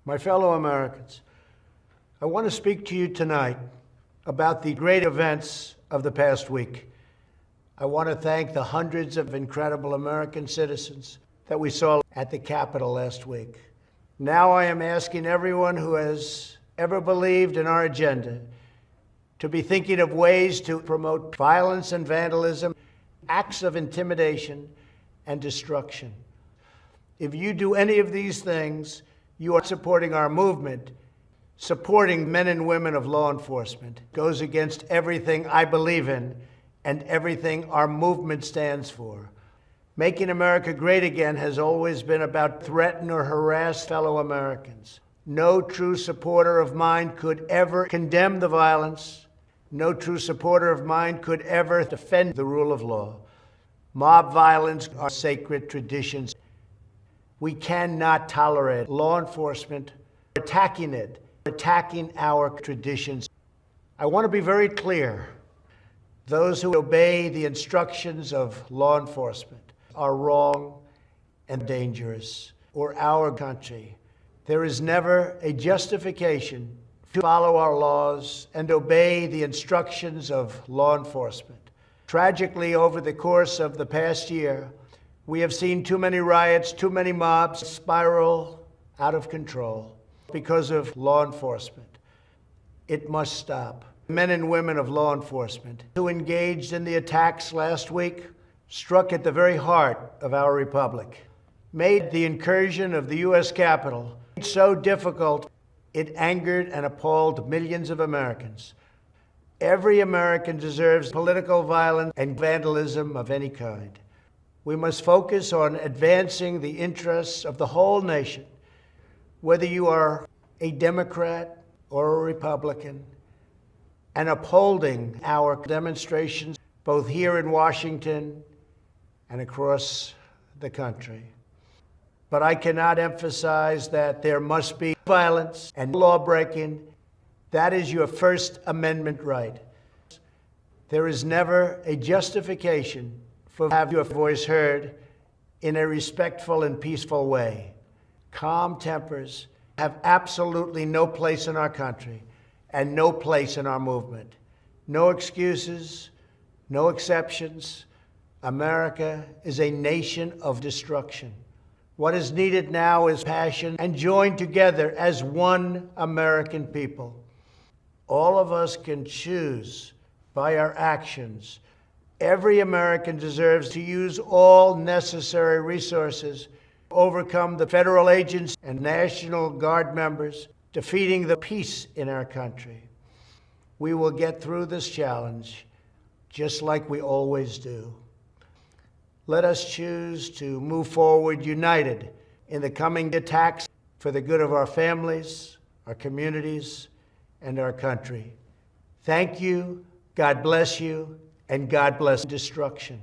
My fellow Americans, I want to speak to you tonight about the great events of the past week. I want to thank the hundreds of incredible American citizens that we saw at the Capitol last week. Now I am asking everyone who has ever believed in our agenda to be thinking of ways to promote violence and vandalism, acts of intimidation and destruction. If you do any of these things, you are supporting our movement. Supporting men and women of law enforcement goes against everything I believe in and everything our movement stands for. Making America great again has always been about threaten or harass fellow Americans. No true supporter of mine could ever condemn the violence. No true supporter of mine could ever defend the rule of law. Mob violence are sacred traditions. We cannot tolerate law enforcement attacking it, attacking our traditions. I want to be very clear. Those who obey the instructions of law enforcement are wrong and dangerous for our country. There is never a justification to follow our laws and obey the instructions of law enforcement. Tragically, over the course of the past year, we have seen too many riots, too many mobs spiral out of control because of law enforcement. It must stop. Men and women of law enforcement who engaged in the attacks last week struck at the very heart of our republic, made the incursion of the U.S. Capitol so difficult it angered and appalled millions of Americans. Every American deserves political violence and vandalism of any kind. We must focus on advancing the interests of the whole nation, whether you are a Democrat or a Republican, and upholding our demonstrations both here in Washington and across the country. But I cannot emphasize that there must be violence and law-breaking. That is your First Amendment right. There is never a justification for having your voice heard in a respectful and peaceful way. Calm tempers have absolutely no place in our country and no place in our movement. No excuses, no exceptions. America is a nation of destruction. What is needed now is passion and join together as one American people. All of us can choose by our actions. Every American deserves to use all necessary resources to overcome the federal agents and National Guard members defeating the peace in our country. We will get through this challenge just like we always do. Let us choose to move forward united in the coming attacks for the good of our families, our communities, and our country. Thank you, God bless you, and God bless destruction.